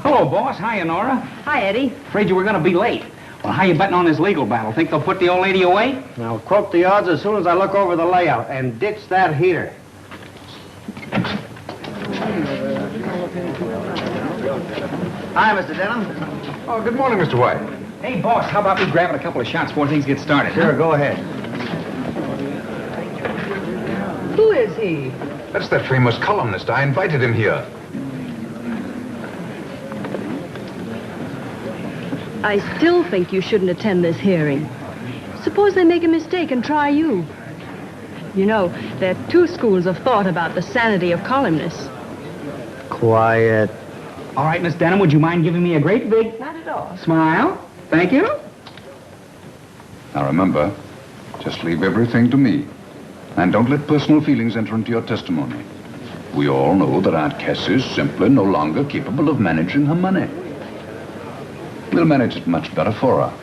Hello, boss. Hiya, Nora. Hi, Eddie. Afraid you were going to be late. Well, how you betting on this legal battle? Think they'll put the old lady away? I'll quote the odds as soon as I look over the layout and ditch that heater. Hi, Mr. Denham. Oh, good morning, Mr. White. Hey, boss, how about me grabbing a couple of shots before things get started? Sure, go ahead. Who is he? That's that famous columnist. I invited him here. I still think you shouldn't attend this hearing. Suppose they make a mistake and try you. You know, there are two schools of thought about the sanity of columnists. Quiet. All right, Miss Denham, would you mind giving me a great big Not at all. smile? Thank you. Now remember, just leave everything to me. And don't let personal feelings enter into your testimony. We all know that Aunt Cassie is simply no longer capable of managing her money. We'll manage it much better for her.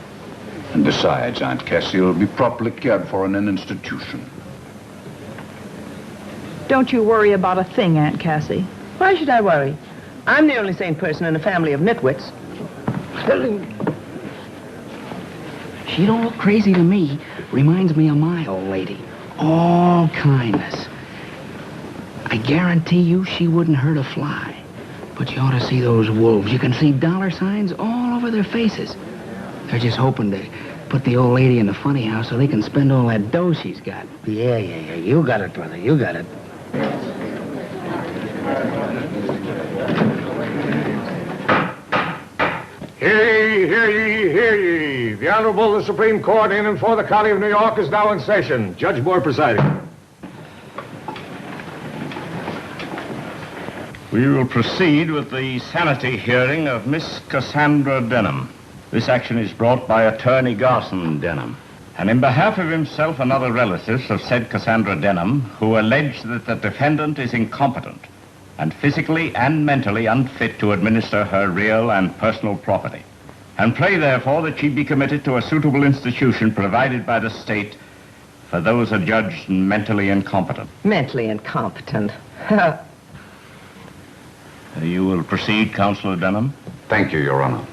And besides, Aunt Cassie will be properly cared for in an institution. Don't you worry about a thing, Aunt Cassie. Why should I worry? I'm the only sane person in a family of nitwits. She don't look crazy to me. Reminds me of my old lady. All kindness. I guarantee you she wouldn't hurt a fly. But you ought to see those wolves. You can see dollar signs all over their faces. They're just hoping to put the old lady in the funny house so they can spend all that dough she's got. Yeah. You got it, brother. You got it. Hear ye. The Honorable the Supreme Court in and for the County of New York is now in session. Judge Moore presiding. We will proceed with the sanity hearing of Miss Cassandra Denham. This action is brought by Attorney Garson Denham, and in behalf of himself and other relatives of said Cassandra Denham, who allege that the defendant is incompetent and physically and mentally unfit to administer her real and personal property, and pray, therefore, that she be committed to a suitable institution provided by the state for those adjudged mentally incompetent. Mentally incompetent. You will proceed, Counselor Denham. Thank you, Your Honor.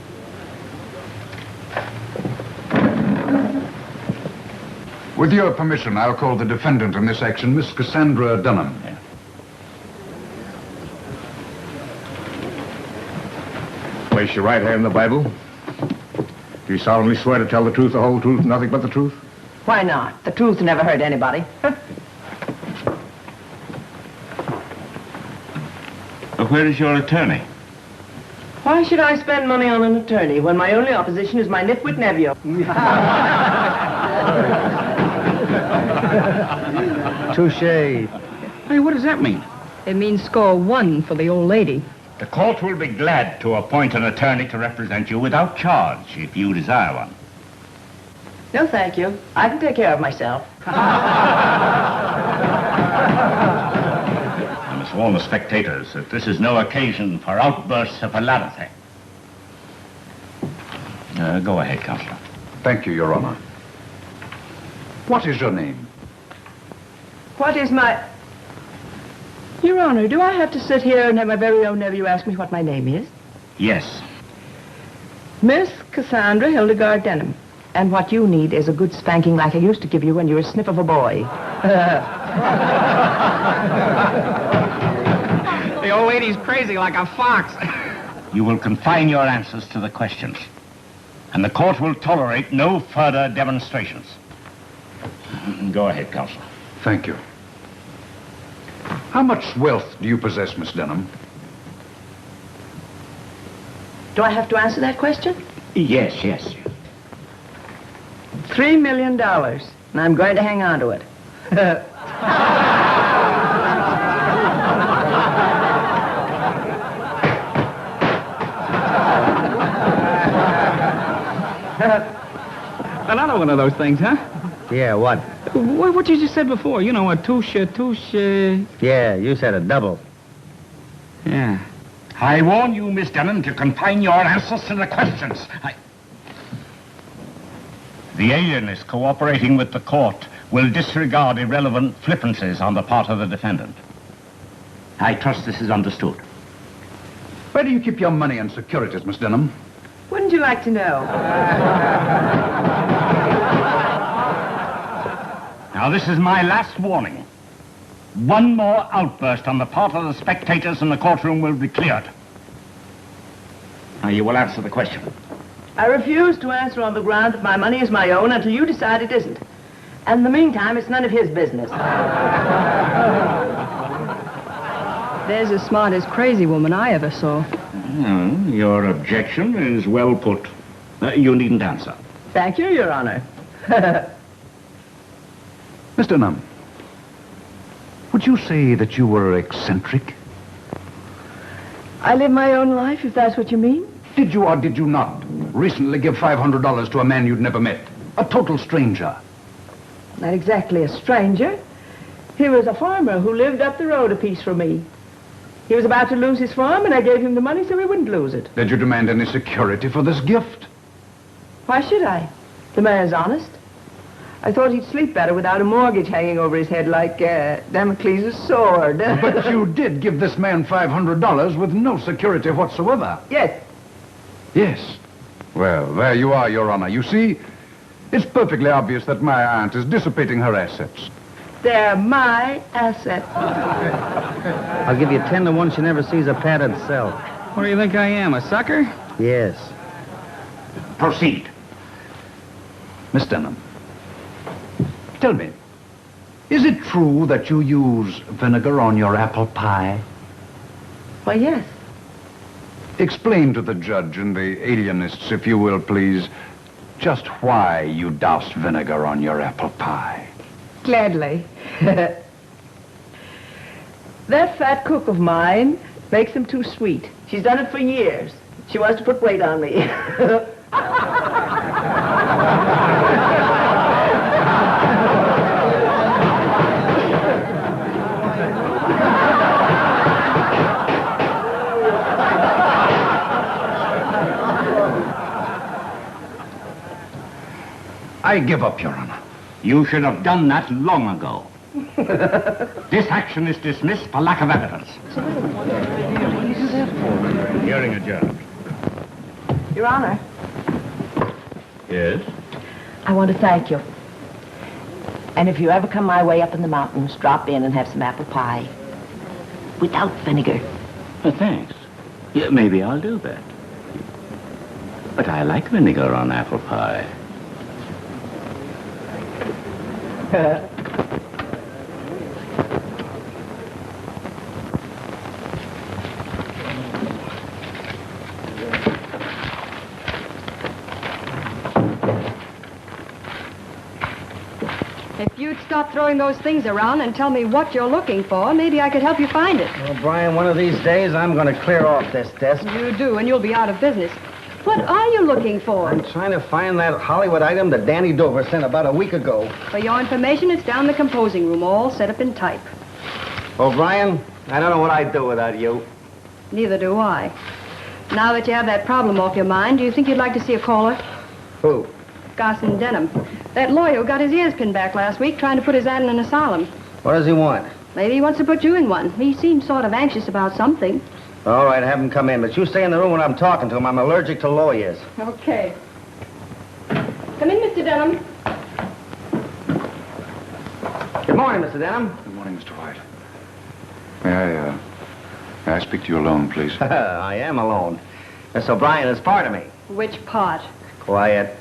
With your permission, I'll call the defendant in this action, Miss Cassandra Denham. Yeah. Place your right hand in the Bible. Do you solemnly swear to tell the truth, the whole truth, and nothing but the truth? Why not? The truth never hurt anybody. Where is your attorney? Why should I spend money on an attorney when my only opposition is my nitwit nephew? Touche. Hey, what does that mean? It means score one for the old lady. The court will be glad to appoint an attorney to represent you without charge, if you desire one. No, thank you. I can take care of myself. I must warn the spectators that this is no occasion for outbursts of hilarity. Go ahead, Counselor. Thank you, Your Honor. What is your name? What is my... Your Honor, do I have to sit here and have my very own nephew ask me what my name is? Yes. Miss Cassandra Hildegard Denham. And what you need is a good spanking like I used to give you when you were a snip of a boy. The old lady's crazy like a fox. you will confine your answers to the questions. And the court will tolerate no further demonstrations. Go ahead, counsel. Thank you. How much wealth do you possess, Miss Denham? Do I have to answer that question? Yes, yes. $3 million, and I'm going to hang on to it. Another one of those things, huh? Yeah, what? What you just said before. You know, a touche. Yeah, you said a double. Yeah. I warn you, Miss Denham, to confine your answers to the questions. The alienist cooperating with the court will disregard irrelevant flippancies on the part of the defendant. I trust this is understood. Where do you keep your money and securities, Miss Denham? Wouldn't you like to know? Now, this is my last warning. One more outburst on the part of the spectators in the courtroom will be cleared. Now, you will answer the question. I refuse to answer on the ground that my money is my own until you decide it isn't. And in the meantime, it's none of his business. There's the smartest crazy woman I ever saw. Your objection is well put. You needn't answer. Thank you, Your Honor. Miss Denham, would you say that you were eccentric? I live my own life, if that's what you mean. Did you or did you not recently give $500 to a man you'd never met? A total stranger. Not exactly a stranger. He was a farmer who lived up the road a piece from me. He was about to lose his farm, and I gave him the money so he wouldn't lose it. Did you demand any security for this gift? Why should I? The man's honest. I thought he'd sleep better without a mortgage hanging over his head like Damocles' sword. But you did give this man $500 with no security whatsoever. Yes. Yes. Well, there you are, Your Honor. You see, it's perfectly obvious that my aunt is dissipating her assets. They're my assets. I'll give you 10 to 1 she never sees a padded cell. What do you think I am, a sucker? Yes. Proceed. Miss Denham, tell me, is it true that you use vinegar on your apple pie? Why, yes. Explain to the judge and the alienists, if you will, please, just why you doused vinegar on your apple pie. Gladly. That fat cook of mine makes them too sweet. She's done it for years. She wants to put weight on me. I give up, Your Honor. You should have done that long ago. This action is dismissed for lack of evidence. Hearing adjourned. Your Honor, Yes? I want to thank you. And if you ever come my way up in the mountains, drop in and have some apple pie. Without vinegar. Thanks. Yeah, maybe I'll do that. But I like vinegar on apple pie. If you'd stop throwing those things around and tell me what you're looking for, maybe I could help you find it. Well, Brian, one of these days I'm going to clear off this desk. You do, and you'll be out of business. What are you looking for? I'm trying to find that Hollywood item that Danny Dover sent about a week ago. For your information, it's down in the composing room, all set up in type. Oh, Brian, I don't know what I'd do without you. Neither do I. Now that you have that problem off your mind, do you think you'd like to see a caller? Who? Garson Denham. That lawyer who got his ears pinned back last week trying to put his ad in an asylum. What does he want? Maybe he wants to put you in one. He seems sort of anxious about something. All right, have him come in, but you stay in the room when I'm talking to him. I'm allergic to lawyers. Okay. Come in, Mr. Denham. Good morning, Mr. Denham. Good morning, Mr. White. May I speak to you alone, please? I am alone. Miss O'Brien is part of me. Which part? Quiet.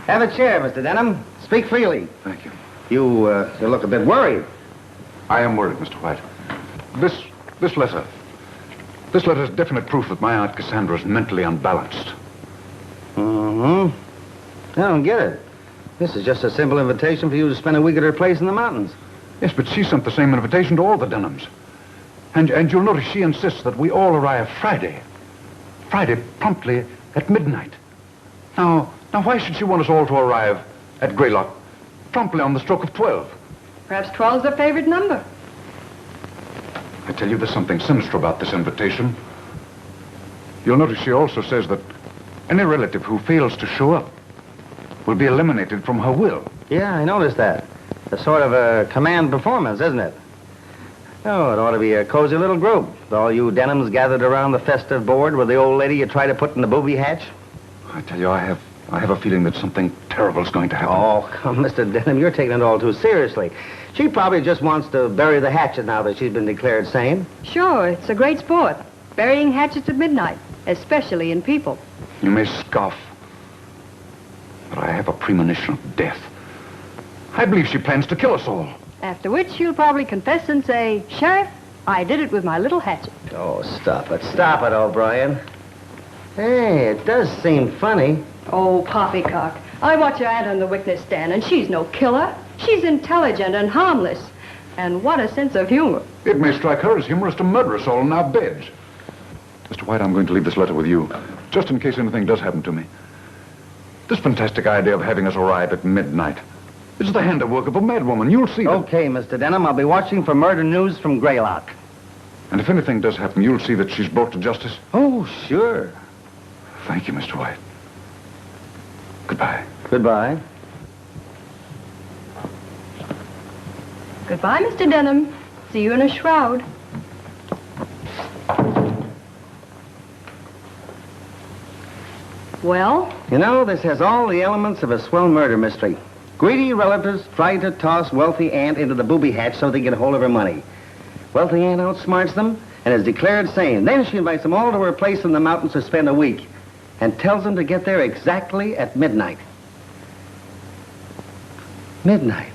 Have a chair, Mr. Denham. Speak freely. Thank you. You look a bit worried. I am worried, Mr. White. This letter is definite proof that my Aunt Cassandra is mentally unbalanced. Mm-hmm. I don't get it. This is just a simple invitation for you to spend a week at her place in the mountains. Yes, but she sent the same invitation to all the Denhams. And you'll notice she insists that we all arrive Friday. Friday, promptly at midnight. Now, why should she want us all to arrive at Greylock promptly on the stroke of 12? Perhaps 12's her favorite number. I tell you, there's something sinister about this invitation. You'll notice she also says that any relative who fails to show up will be eliminated from her will. Yeah, I noticed that. A sort of a command performance, isn't it? Oh, it ought to be a cozy little group. All you Denhams gathered around the festive board with the old lady you tried to put in the booby hatch. I tell you, I have a feeling that something terrible is going to happen. Oh, come, Mr. Denham, you're taking it all too seriously. She probably just wants to bury the hatchet now that she's been declared sane. Sure, it's a great sport. Burying hatchets at midnight, especially in people. You may scoff, but I have a premonition of death. I believe she plans to kill us all. After which she'll probably confess and say, Sheriff, I did it with my little hatchet. Oh, stop it. Stop it, O'Brien. Hey, it does seem funny. Oh, poppycock. I watch your aunt on the witness stand, and she's no killer. She's intelligent and harmless. And what a sense of humor. It may strike her as humorous to murder us all in our beds. Mr. White, I'm going to leave this letter with you, just in case anything does happen to me. This fantastic idea of having us arrive at midnight is the handiwork of a madwoman. You'll see that. Okay, Mr. Denham, I'll be watching for murder news from Greylock. And if anything does happen, you'll see that she's brought to justice. Oh, sure. Thank you, Mr. White. Goodbye. Goodbye. Goodbye, Mr. Denham. See you in a shroud. Well? You know, this has all the elements of a swell murder mystery. Greedy relatives try to toss wealthy aunt into the booby hatch so they get hold of her money. Wealthy aunt outsmarts them and is declared sane. Then she invites them all to her place in the mountains to spend a week and tells them to get there exactly at midnight. Midnight.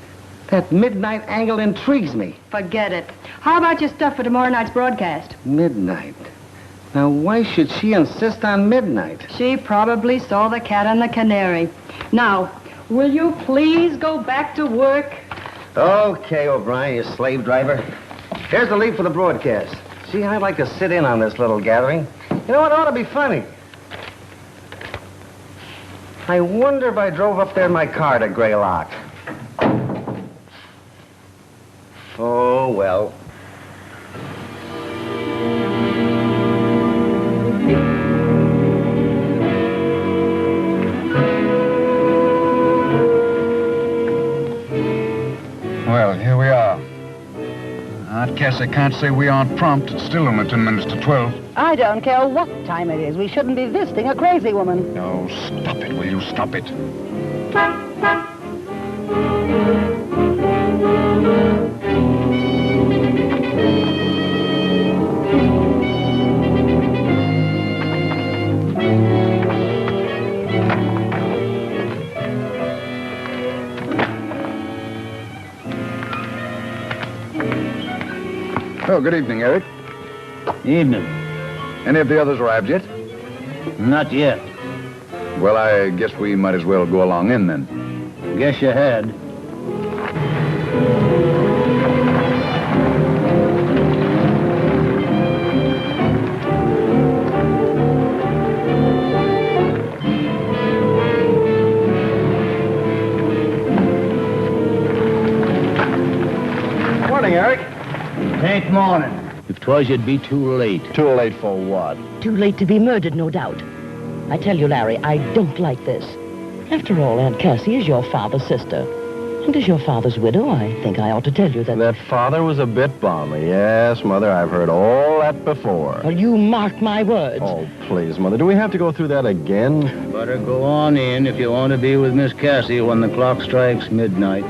That midnight angle intrigues me. Forget it. How about your stuff for tomorrow night's broadcast? Midnight. Now, why should she insist on midnight? She probably saw the cat and the canary. Now, will you please go back to work? Okay, O'Brien, you slave driver. Here's the lead for the broadcast. See, I'd like to sit in on this little gathering. You know, it ought to be funny. I wonder if I drove up there in my car to Greylock. Oh, well. Well, here we are. Aunt Cassie can't say we aren't prompt. It's still only 10 minutes to 12. I don't care what time it is. We shouldn't be visiting a crazy woman. No, stop it, will you? Stop it. Oh, good evening, Eric. Evening. Any of the others arrived yet? Not yet. Well, I guess we might as well go along in then. Guess you had. Morning, Eric. Ain't morning. If 'twas, you'd be too late. Too late for what? Too late to be murdered, no doubt. I tell you, Larry, I don't like this. After all, Aunt Cassie is your father's sister. And as your father's widow, I think I ought to tell you that... That father was a bit balmy. Yes, Mother, I've heard all that before. Well, you mark my words. Oh, please, Mother, do we have to go through that again? Better go on in if you want to be with Miss Cassie when the clock strikes midnight.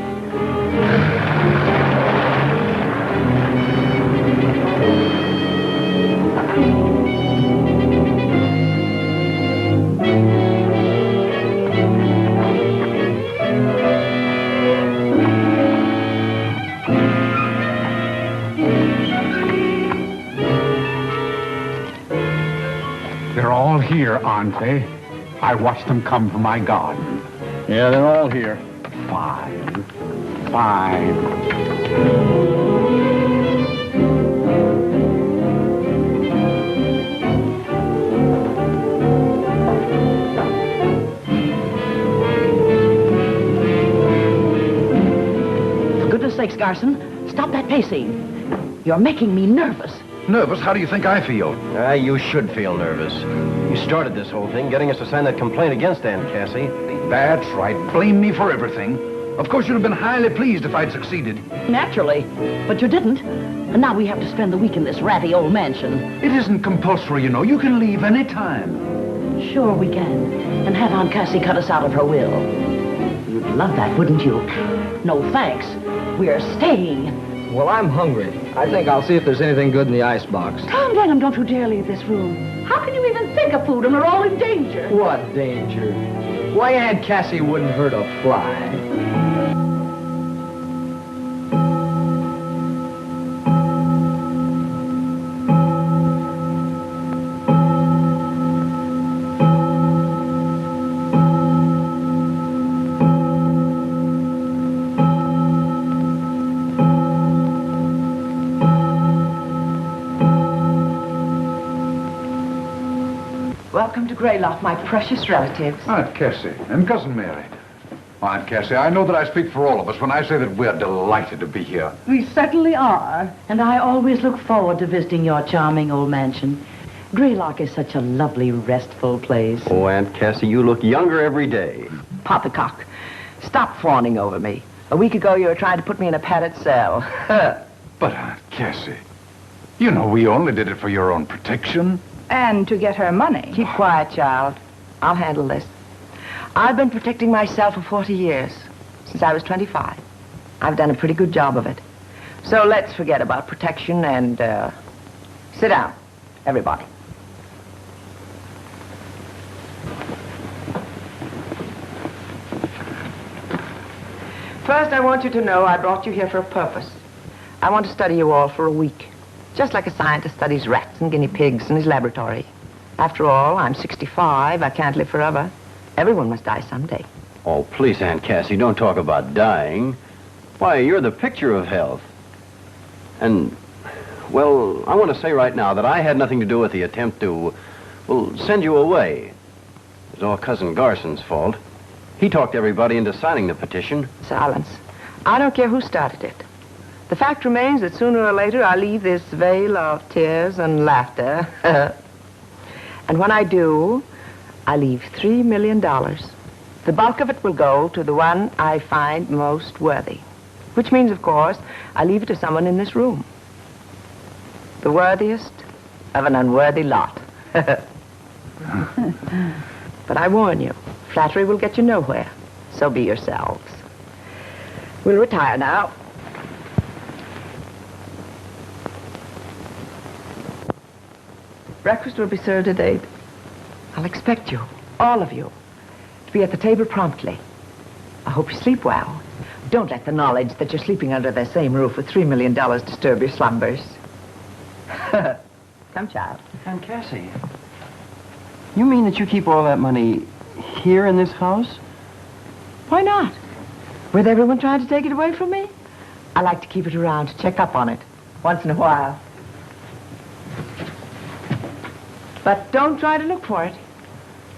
aren't they? I watched them come from my garden. Yeah, they're all here. Fine. Fine. For goodness sakes, Garson, stop that pacing. You're making me nervous. Nervous? How do you think I feel? You should feel nervous. You started this whole thing, getting us to sign that complaint against Aunt Cassie. That's right. Blame me for everything. Of course, you'd have been highly pleased if I'd succeeded. Naturally. But you didn't. And now we have to spend the week in this ratty old mansion. It isn't compulsory, you know. You can leave any time. Sure we can. And have Aunt Cassie cut us out of her will. You'd love that, wouldn't you? No thanks. We're staying. Well, I'm hungry. I think I'll see if there's anything good in the icebox. Tom Denham, don't you dare leave this room. How can you even think of food and we're all in danger? What danger? Why, Aunt Cassie wouldn't hurt a fly. Welcome to Greylock, my precious relatives. Aunt Cassie and Cousin Mary. Aunt Cassie, I know that I speak for all of us when I say that we're delighted to be here. We certainly are. And I always look forward to visiting your charming old mansion. Greylock is such a lovely, restful place. Oh, Aunt Cassie, you look younger every day. Poppycock, stop fawning over me. A week ago, you were trying to put me in a padded cell. But, Aunt Cassie, you know we only did it for your own protection. And to get her money. Keep quiet, child. I'll handle this. I've been protecting myself for 40 years, since I was 25. I've done a pretty good job of it. So let's forget about protection and, sit down, everybody. First, I want you to know I brought you here for a purpose. I want to study you all for a week. Just like a scientist studies rats and guinea pigs in his laboratory. After all, I'm 65. I can't live forever. Everyone must die someday. Oh, please, Aunt Cassie, don't talk about dying. Why, you're the picture of health. And, well, I want to say right now that I had nothing to do with the attempt to, well, send you away. It was all Cousin Garson's fault. He talked everybody into signing the petition. Silence. I don't care who started it. The fact remains that sooner or later I'll leave this vale of tears and laughter. And when I do, I leave $3 million. The bulk of it will go to the one I find most worthy. Which means, of course, I leave it to someone in this room. The worthiest of an unworthy lot. But I warn you, flattery will get you nowhere. So be yourselves. We'll retire now. Breakfast will be served at 8. I'll expect you, all of you, to be at the table promptly. I hope you sleep well. Don't let the knowledge that you're sleeping under the same roof with $3 million disturb your slumbers. Come, child. Aunt Cassie, you mean that you keep all that money here in this house? Why not? With everyone trying to take it away from me? I like to keep it around to check up on it once in a while. But don't try to look for it.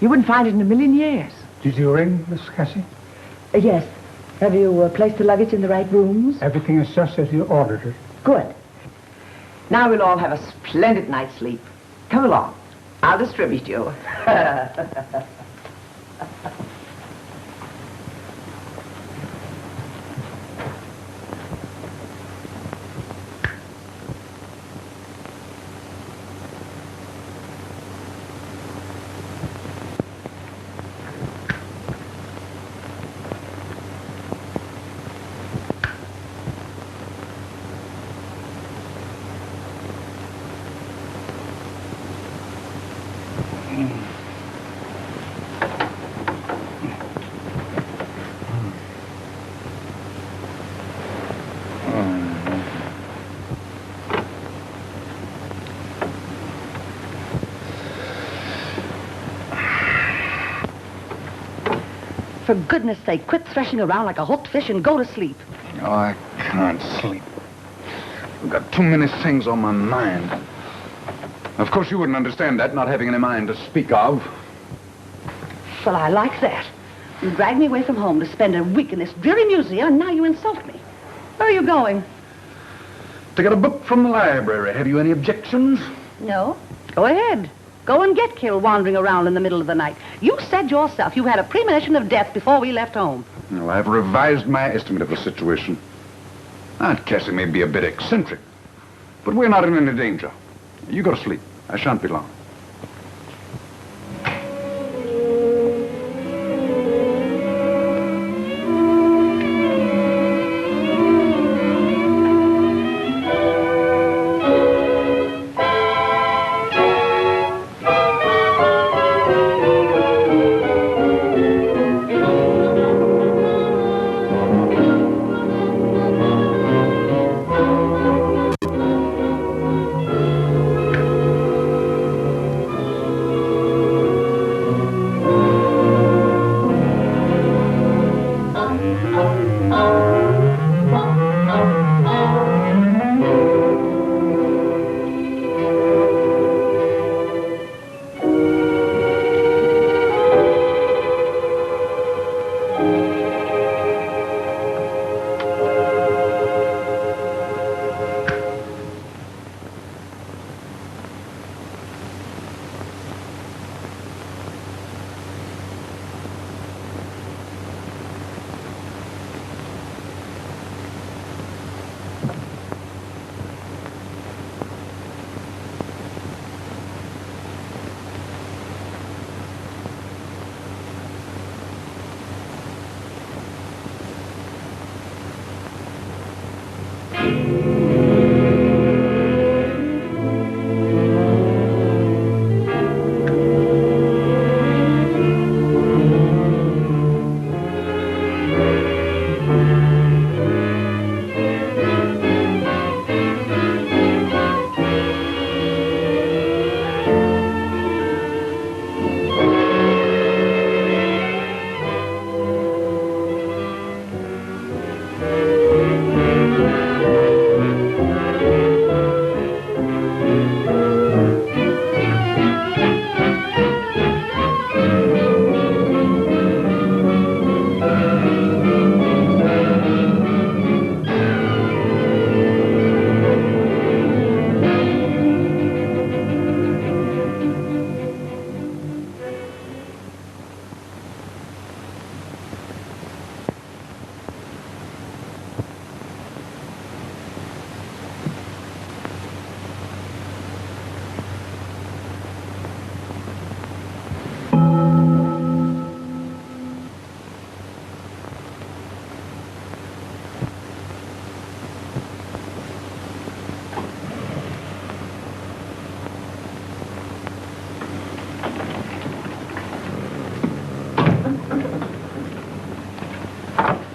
You wouldn't find it in a million years. Did you ring, Miss Cassie? Yes. Have you placed the luggage in the right rooms? Everything is just as you ordered it. Good. Now we'll all have a splendid night's sleep. Come along. I'll distribute you. for goodness sake, quit threshing around like a hooked fish and go to sleep. Oh, I can't sleep. I've got too many things on my mind. Of course, you wouldn't understand that, not having any mind to speak of. Well, I like that. You dragged me away from home to spend a week in this dreary museum, and now you insult me. Where are you going? To get a book from the library. Have you any objections? No. Go ahead. Go and get killed wandering around in the middle of the night. You said yourself you had a premonition of death before we left home. Well, I've revised my estimate of the situation. Aunt Cassie may be a bit eccentric, but we're not in any danger. You go to sleep. I shan't be long.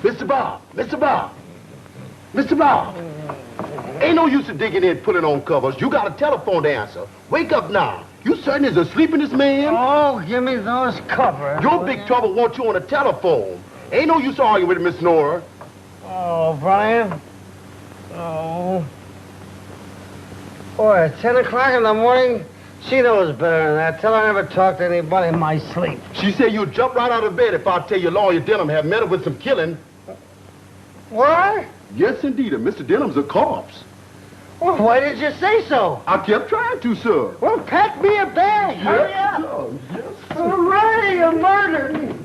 Mr. Bob! Mr. Bob! Mr. Bob! Ain't no use in digging in pulling on covers. You got a telephone to answer. Wake up now. You certain is asleep in this man? Oh, give me those covers. Your big trouble wants you on the telephone. Ain't no use arguing with Miss Nora. Oh, Brian. Oh. Boy, at 10 o'clock in the morning, she knows better than that. Tell her I never talk to anybody in my sleep. She said you'd jump right out of bed if I tell you Lawyer Denham have met her with some killing. What? Yes, indeed. Mr. Denham's a corpse. Well, why did you say so? I kept trying to, sir. Well, pack me a bag. Hurry up. Sir. Yes, sir. Hooray, a murder.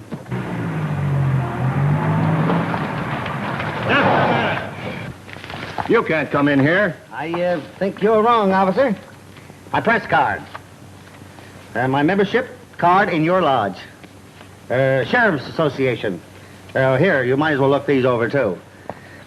You can't come in here. I think you're wrong, officer. My press card. My membership card in your lodge. Sheriff's Association. Here, you might as well look these over, too.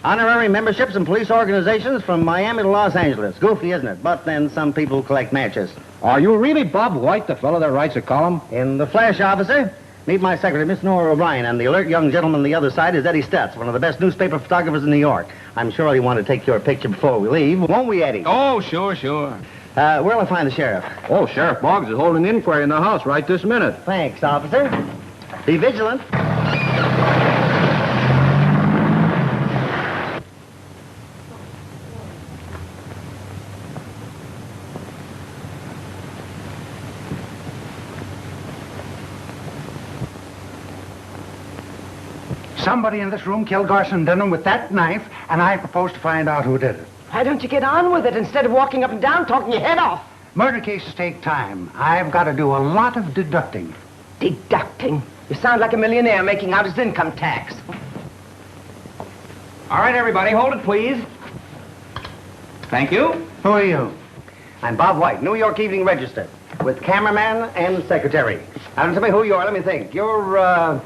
Honorary memberships in police organizations from Miami to Los Angeles. Goofy, isn't it? But then some people collect matches. Are you really Bob White, the fellow that writes a column? In the flesh, officer. Meet my secretary, Miss Nora O'Brien, and the alert young gentleman on the other side is Eddie Stutz, one of the best newspaper photographers in New York. I'm sure he'll want to take your picture before we leave. Won't we, Eddie? Oh, sure. Where'll I find the sheriff? Oh, Sheriff Boggs is holding an inquiry in the house right this minute. Thanks, officer. Be vigilant. Somebody in this room killed Garson Denham with that knife, and I propose to find out who did it. Why don't you get on with it instead of walking up and down talking your head off? Murder cases take time. I've got to do a lot of deducting. Deducting? You sound like a millionaire making out his income tax. All right, everybody, hold it, please. Thank you. Who are you? I'm Bob White, New York Evening Register, with cameraman and secretary. Now, don't tell me who you are. Let me think. You're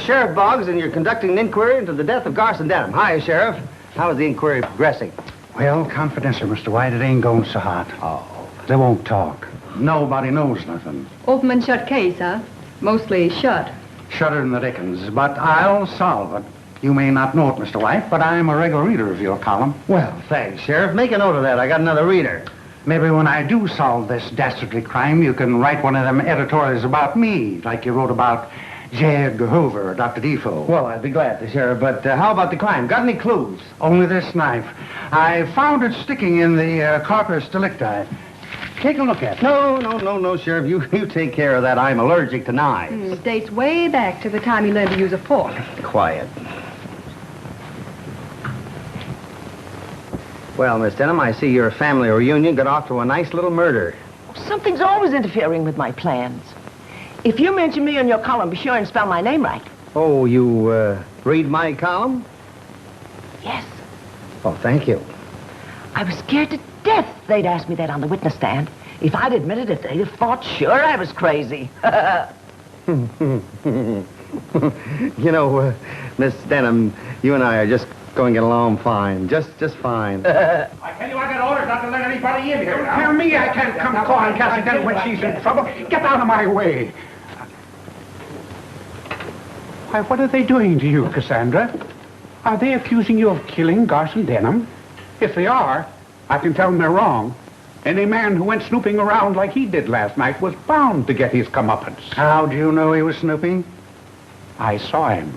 Sheriff Boggs, and you're conducting an inquiry into the death of Garson Denham. Hi, Sheriff. How is the inquiry progressing? Well, confidential, Mr. White. It ain't going so hot. Oh. They won't talk. Nobody knows nothing. Open and shut case, huh? Mostly shut. Shudder in the dickens, but I'll solve it. You may not know it, Mr. White, but I'm a regular reader of your column. Well, thanks, Sheriff. Make a note of that. I got another reader. Maybe when I do solve this dastardly crime, you can write one of them editorials about me, like you wrote about J. Edgar Hoover or Dr. Defoe. Well, I'd be glad to, Sheriff, but how about the crime? Got any clues? Only this knife. I found it sticking in the corpus delicti. Take a look at it. No, Sheriff. You take care of that. I'm allergic to knives. It dates way back to the time you learned to use a fork. Quiet. Well, Miss Denham, I see your family reunion got off to a nice little murder. Something's always interfering with my plans. If you mention me in your column, be sure and spell my name right. Oh, you read my column? Yes. Oh, thank you. I was scared to death they'd ask me that on the witness stand. If I'd admitted it, they'd have thought sure I was crazy. You know, Miss Denham, you and I are just going to get along fine. Just fine. I tell you, I got orders not to let anybody in here. Tell me I can't come calling Cassie Denham when she's in trouble. Get out of my way. Why, what are they doing to you, Cassandra? Are they accusing you of killing Garson Denham? If they are, I can tell them they're wrong. Any man who went snooping around like he did last night was bound to get his comeuppance. How do you know he was snooping? I saw him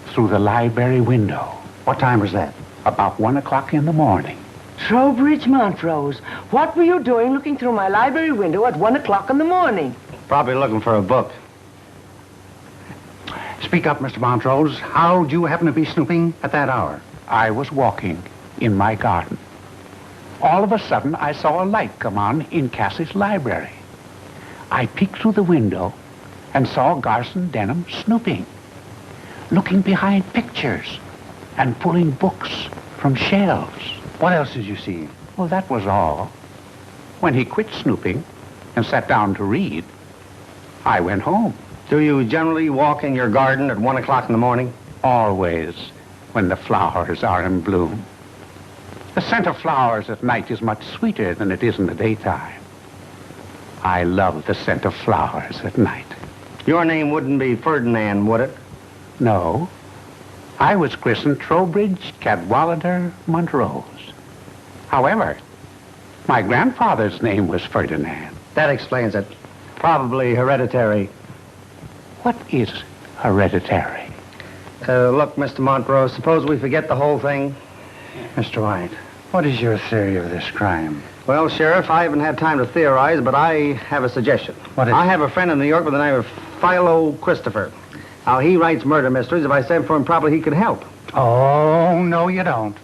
through the library window. What time was that? About 1 o'clock in the morning. Trowbridge Montrose, what were you doing looking through my library window at 1 o'clock in the morning? Probably looking for a book. Speak up, Mr. Montrose. How'd you happen to be snooping at that hour? I was walking in my garden. All of a sudden, I saw a light come on in Cassie's library. I peeked through the window and saw Garson Denham snooping, looking behind pictures and pulling books from shelves. What else did you see? Well, that was all. When he quit snooping and sat down to read, I went home. Do you generally walk in your garden at 1 o'clock in the morning? Always, when the flowers are in bloom. The scent of flowers at night is much sweeter than it is in the daytime. I love the scent of flowers at night. Your name wouldn't be Ferdinand, would it? No. I was christened Trowbridge Cadwallader Montrose. However, my grandfather's name was Ferdinand. That explains it. Probably hereditary. What is hereditary? Look, Mr. Montrose, suppose we forget the whole thing? Mr. White, what is your theory of this crime? Well, Sheriff, I haven't had time to theorize, but I have a suggestion. What is it? I have a friend in New York by the name of Philo Christopher. Now, he writes murder mysteries. If I sent for him, probably he could help. Oh, no, you don't.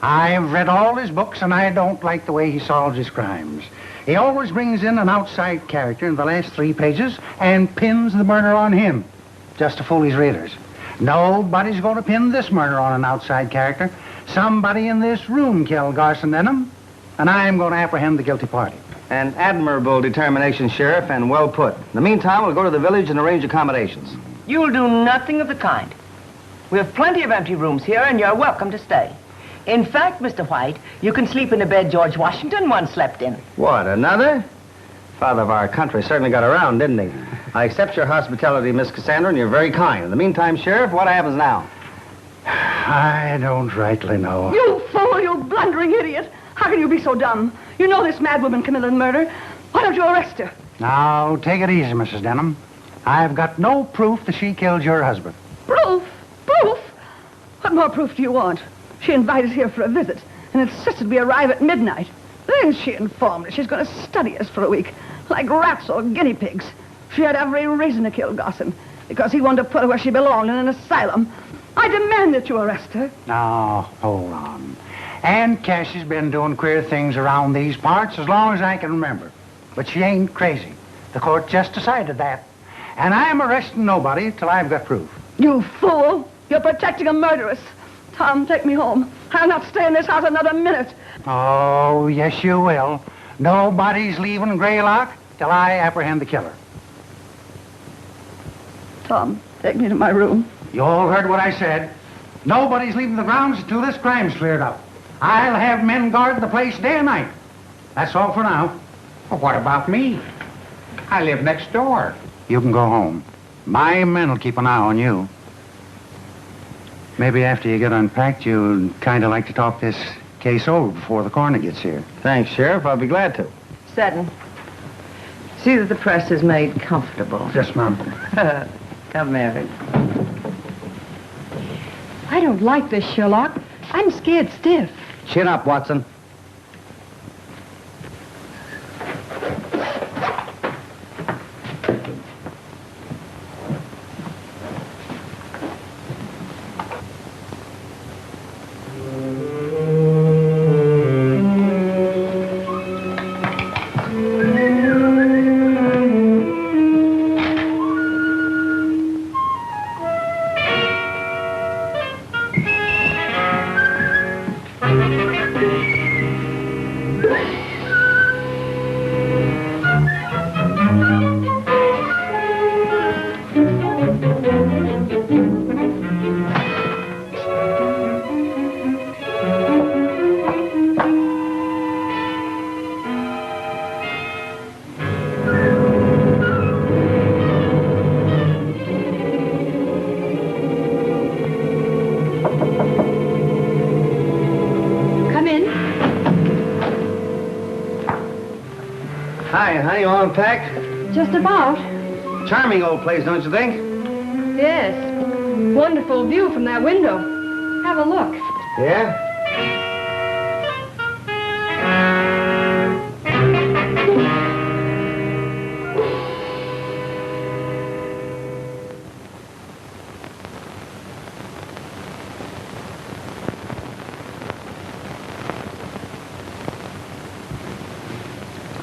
I've read all his books, and I don't like the way he solves his crimes. He always brings in an outside character in the last 3 pages and pins the murder on him, just to fool his readers. Nobody's going to pin this murder on an outside character. Somebody in this room killed Garson Denham, and I'm going to apprehend the guilty party. An admirable determination, Sheriff, and well put. In the meantime, we'll go to the village and arrange accommodations. You'll do nothing of the kind. We have plenty of empty rooms here, and you're welcome to stay. In fact, Mr. White, you can sleep in the bed George Washington once slept in. What, another? Father of our country certainly got around, didn't he? I accept your hospitality, Miss Cassandra, and you're very kind. In the meantime, Sheriff, what happens now? I don't rightly know. You fool, you blundering idiot. How can you be so dumb? You know this mad woman committed murder. Why don't you arrest her? Now, take it easy, Mrs. Denham. I've got no proof that she killed your husband. more proof do you want? She invited us here for a visit and insisted we arrive at midnight. Then she informed us she's going to study us for a week, like rats or guinea pigs. She had every reason to kill Gosson, because he wanted to put her where she belonged, in an asylum. I demand that you arrest her. Now, hold on. Aunt Cassie's been doing queer things around these parts as long as I can remember. But she ain't crazy. The court just decided that. And I'm arresting nobody till I've got proof. You fool! You're protecting a murderess. Tom, take me home. I'll not stay in this house another minute. Oh, yes, you will. Nobody's leaving Greylock till I apprehend the killer. Tom, take me to my room. You all heard what I said. Nobody's leaving the grounds until this crime's cleared up. I'll have men guard the place day and night. That's all for now. Well, what about me? I live next door. You can go home. My men will keep an eye on you. Maybe after you get unpacked, you'd kind of like to talk this case over before the coroner gets here. Thanks, Sheriff. I'll be glad to. Seton, see that the press is made comfortable. Yes, ma'am. Come, Mary. I don't like this, Sherlock. I'm scared stiff. Chin up, Watson. Hi, honey, all unpacked? Just about. Charming old place, don't you think? Yes. Wonderful view from that window. Have a look. Yeah?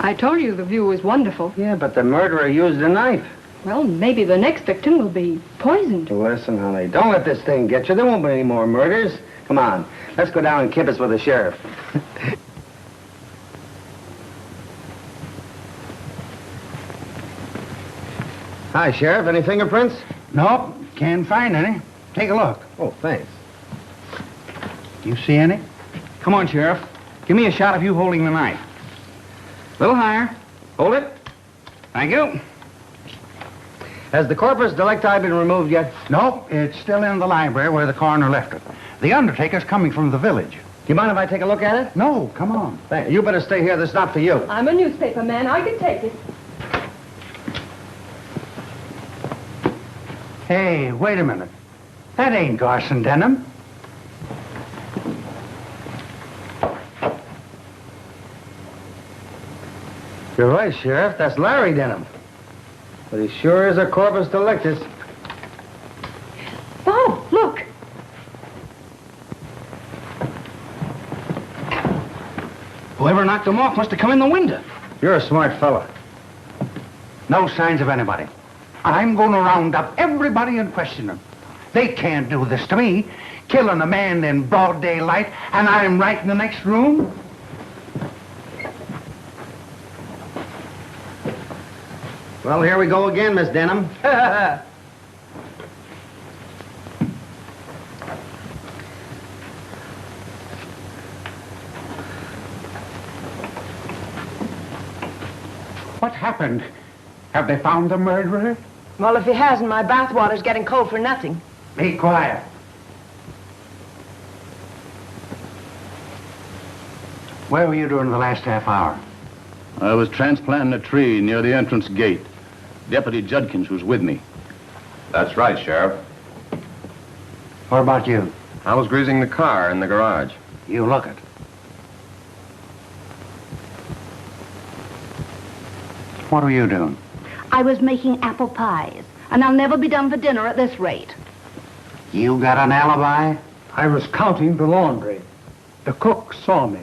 I told you the view was wonderful. Yeah, but the murderer used a knife. Well, maybe the next victim will be poisoned. Listen, honey, don't let this thing get you. There won't be any more murders. Come on, let's go down and kibbutz with the sheriff. Hi, Sheriff. Any fingerprints? Nope, can't find any. Take a look. Oh, thanks. You see any? Come on, Sheriff. Give me a shot of you holding the knife. A little higher. Hold it. Thank you. Has the corpus delicti been removed yet? Nope, it's still in the library where the coroner left it. The undertaker's coming from the village. Do you mind if I take a look at it? No, come on. You better stay here. This is not for you. I'm a newspaper man. I can take it. Hey, wait a minute. That ain't Garson Denham. You're right, Sheriff. That's Larry Denham. But he sure is a corpus delictus. Oh, look. Whoever knocked him off must have come in the window. You're a smart fella. No signs of anybody. I'm going to round up everybody and question them. They can't do this to me, killing a man in broad daylight, and I'm right in the next room. Well, here we go again, Miss Denham. What happened? Have they found the murderer? Well, if he hasn't, my bathwater's getting cold for nothing. Be quiet. Where were you during the last half hour? I was transplanting a tree near the entrance gate. Deputy Judkins was with me. That's right, Sheriff. What about you? I was greasing the car in the garage. You look it. What were you doing? I was making apple pies, and I'll never be done for dinner at this rate. You got an alibi? I was counting the laundry. The cook saw me.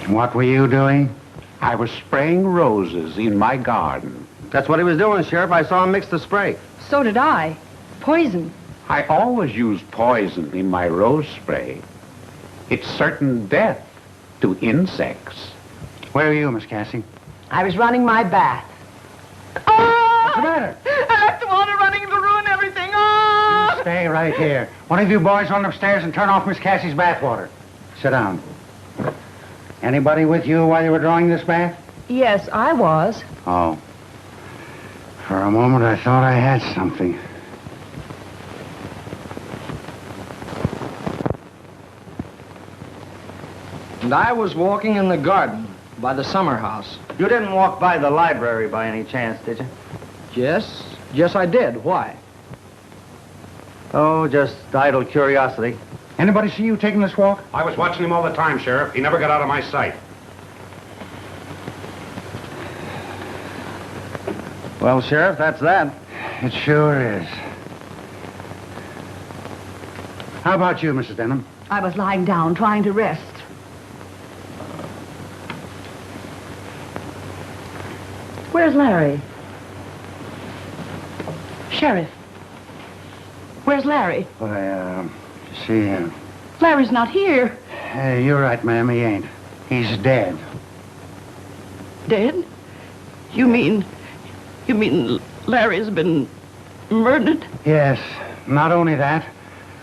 What were you doing? I was spraying roses in my garden. That's what he was doing, Sheriff. I saw him mix the spray. So did I. Poison. I always use poison in my rose spray. It's certain death to insects. Where are you, Miss Cassie? I was running my bath. What's the matter? After water running to ruin everything. Oh! Stay right here. One of you boys run upstairs and turn off Miss Cassie's bathwater. Sit down. Anybody with you while you were drawing this bath? Yes, I was. Oh. For a moment, I thought I had something. And I was walking in the garden by the summer house. You didn't walk by the library by any chance, did you? Yes, I did. Why? Oh, just idle curiosity. Anybody see you taking this walk? I was watching him all the time, Sheriff. He never got out of my sight. Well, Sheriff, that's that. It sure is. How about you, Mrs. Denham? I was lying down, trying to rest. Where's Larry? Sheriff. Where's Larry? Why, see, Larry's not here. you're right, ma'am, he ain't. He's dead. Dead? You mean Larry's been murdered? Yes, not only that,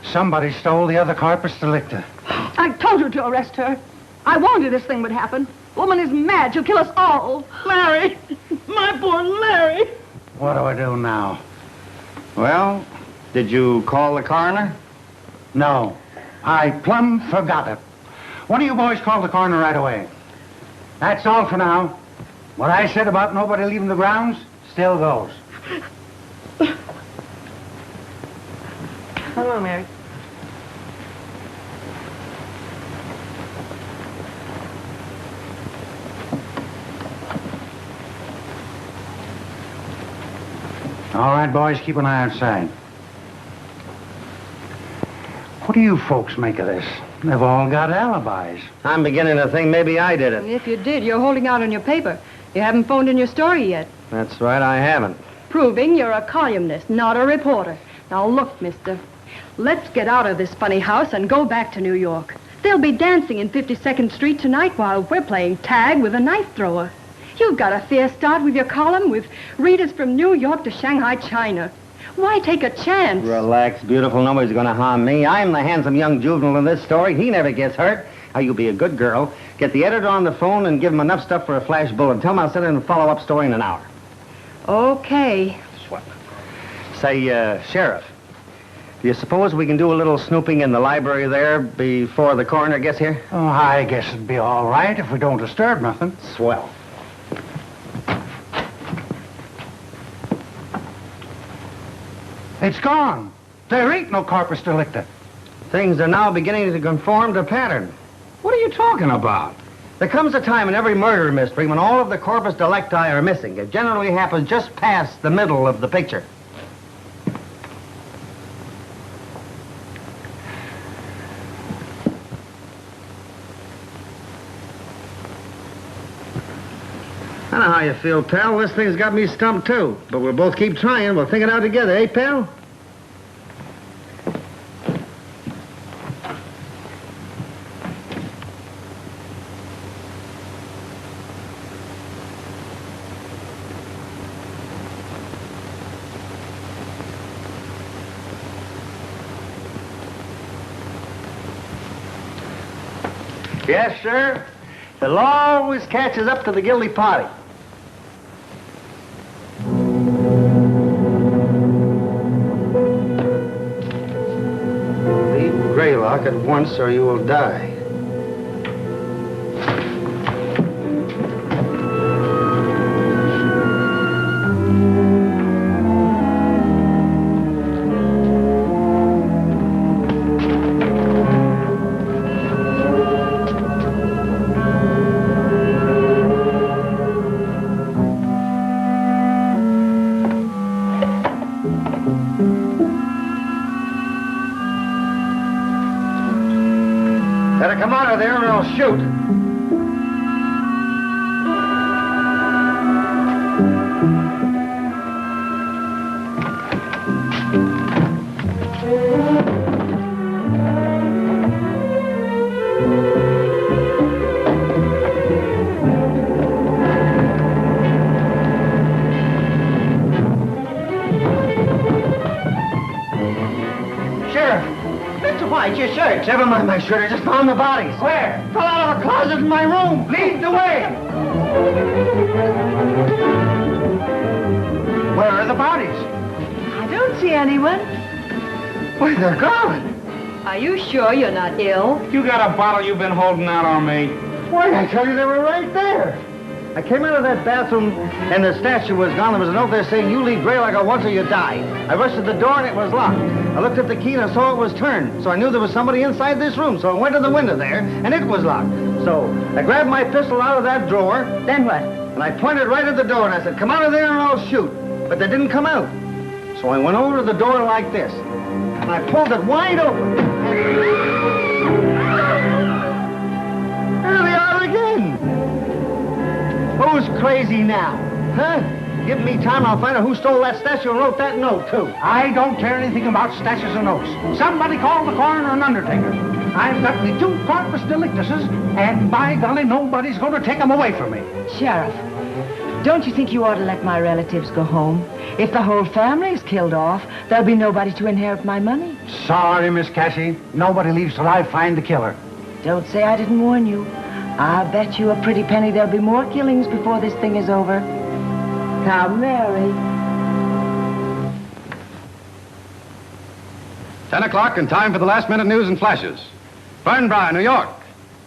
somebody stole the other corpus delicti. I told you to arrest her. I warned you this thing would happen. Woman is mad. She'll kill us all. Larry! My poor Larry! What do I do now? Well, did you call the coroner? No, I plumb forgot it. One of you boys called the coroner right away. That's all for now. What I said about nobody leaving the grounds still goes. Hello, Mary. All right, boys, keep an eye outside. What do you folks make of this? They've all got alibis. I'm beginning to think maybe I did it. If you did, you're holding out on your paper. You haven't phoned in your story yet. That's right, I haven't. Proving you're a columnist, not a reporter. Now look, mister. Let's get out of this funny house and go back to New York. They'll be dancing in 52nd Street tonight while we're playing tag with a knife thrower. You've got a fair start with your column with readers from New York to Shanghai, China. Why take a chance? Relax, beautiful. Nobody's going to harm me. I'm the handsome young juvenile in this story. He never gets hurt. Now, you be a good girl. Get the editor on the phone and give him enough stuff for a flash bulletin. Tell him I'll send in a follow-up story in an hour. Okay. Swell. Say, Sheriff, do you suppose we can do a little snooping in the library there before the coroner gets here? Oh, I guess it'd be all right if we don't disturb nothing. Swell. It's gone. There ain't no corpus delicti. Things are now beginning to conform to pattern. What are you talking about? There comes a time in every murder mystery when all of the corpus delicti are missing. It generally happens just past the middle of the picture. I know how you feel, pal. This thing's got me stumped, too. But we'll both keep trying. We'll think it out together, eh, pal? Yes, sir. The law always catches up to the guilty party. Leave Greylock at once or you will die. Better come out of there or I'll shoot. Your shirt. Never mind my shirt. I just found the bodies. Where? Fell out of a closet in my room. Lead the way! Where are the bodies? I don't see anyone. Why, they're gone. Are you sure you're not ill? You got a bottle you've been holding out on me. Why, I tell you, they were right there. I came out of that bathroom and the statue was gone. There was a note there saying, "You leave Grey like a once or you die." I rushed to the door and it was locked. I looked at the key and I saw it was turned. So I knew there was somebody inside this room. So I went to the window there and it was locked. So I grabbed my pistol out of that drawer. Then what? And I pointed right at the door and I said, "Come out of there or I'll shoot." But they didn't come out. So I went over to the door like this. And I pulled it wide open. There they are again. Who's crazy now? Huh? Give me time, I'll find out who stole that statue and wrote that note, too. I don't care anything about statues or notes. Somebody call the coroner and undertaker. I've got the 2 corpus delictuses, and by golly, nobody's going to take them away from me. Sheriff, don't you think you ought to let my relatives go home? If the whole family is killed off, there'll be nobody to inherit my money. Sorry, Miss Cassie. Nobody leaves till I find the killer. Don't say I didn't warn you. I'll bet you a pretty penny there'll be more killings before this thing is over. Now, Mary. 10 o'clock and time for the last-minute news and flashes. Fernbrough, New York.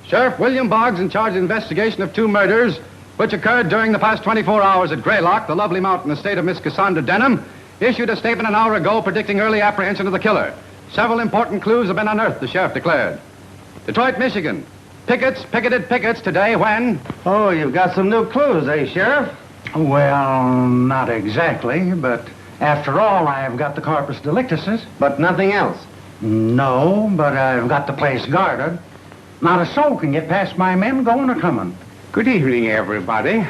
Sheriff William Boggs, in charge of investigation of 2 murders which occurred during the past 24 hours at Greylock, the lovely mountain estate of Miss Cassandra Denham, issued a statement an hour ago predicting early apprehension of the killer. Several important clues have been unearthed, the sheriff declared. Detroit, Michigan. Picketed pickets today when... Oh, you've got some new clues, eh, Sheriff? Well, not exactly, but after all, I've got the corpus delictuses. But nothing else? No, but I've got the place guarded. Not a soul can get past my men going or coming. Good evening, everybody.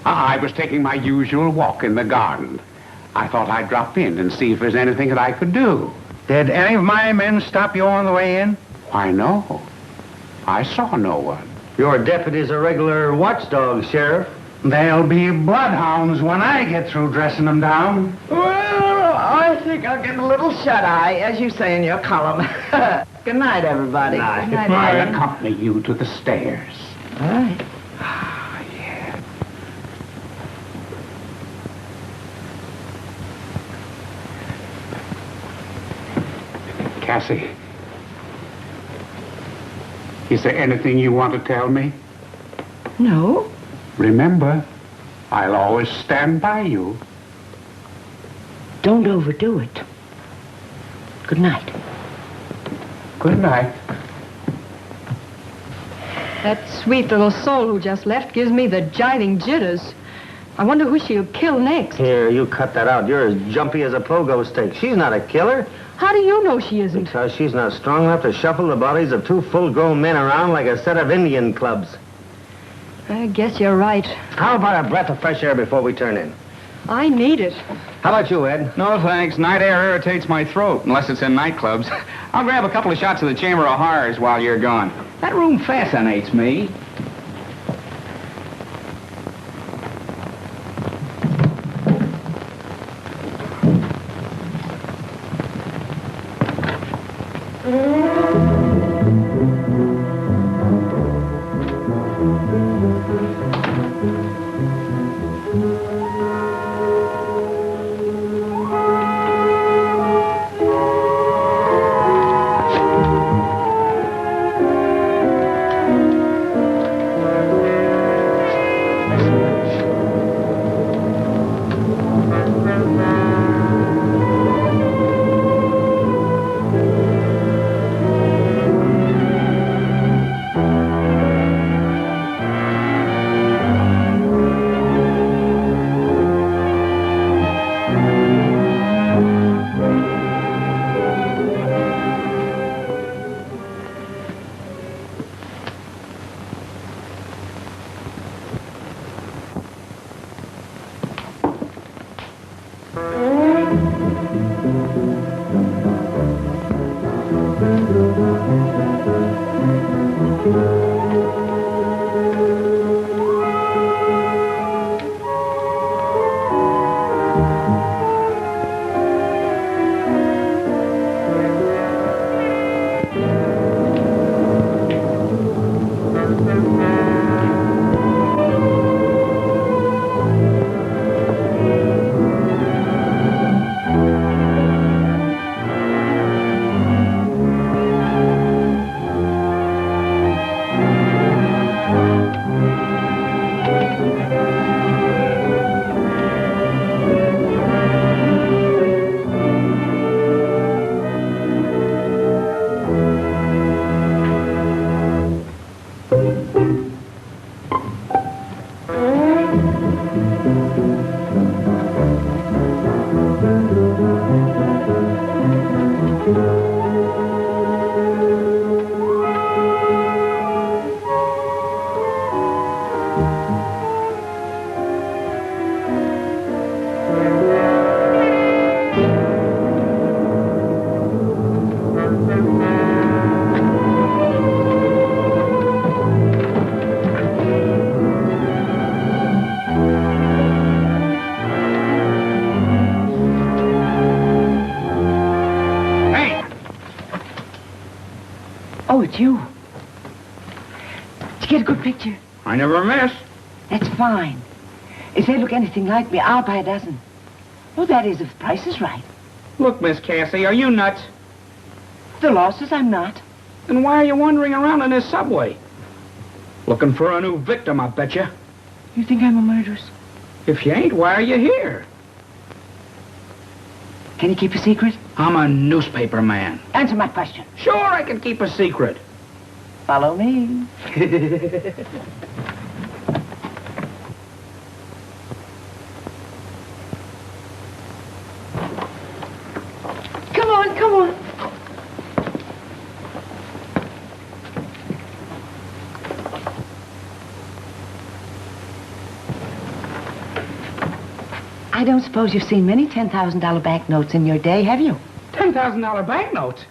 I was taking my usual walk in the garden. I thought I'd drop in and see if there's anything that I could do. Did any of my men stop you on the way in? Why, no. I saw no one. Your deputy's a regular watchdog, Sheriff. There'll be bloodhounds when I get through dressing them down. Well, I think I'll get a little shut-eye, as you say in your column. Good night, everybody. Good night. I'll accompany you to the stairs. All right. Cassie, is there anything you want to tell me? No. Remember, I'll always stand by you. Don't overdo it. Good night. Good night. That sweet little soul who just left gives me the jiving jitters. I wonder who she'll kill next. Here, you cut that out. You're as jumpy as a pogo stick. She's not a killer. How do you know she isn't? Because she's not strong enough to shuffle the bodies of 2 full-grown men around like a set of Indian clubs. I guess you're right. How about a breath of fresh air before we turn in? I need it. How about you, Ed? No, thanks. Night air irritates my throat, unless it's in nightclubs. I'll grab a couple of shots of the Chamber of Horrors while you're gone. That room fascinates me. Oh, it's you. Did you get a good picture? I never miss. That's fine. If they look anything like me, I'll buy a dozen. Well, that is, if the price is right. Look, Miss Cassie, are you nuts? The law says I'm not. Then why are you wandering around in this subway? Looking for a new victim, I bet you. You think I'm a murderess? If you ain't, why are you here? Can you keep a secret? I'm a newspaper man. Answer my question. Sure, I can keep a secret. Follow me. Come on, come on. I don't suppose you've seen many $10,000 banknotes in your day, have you? $10,000 banknotes?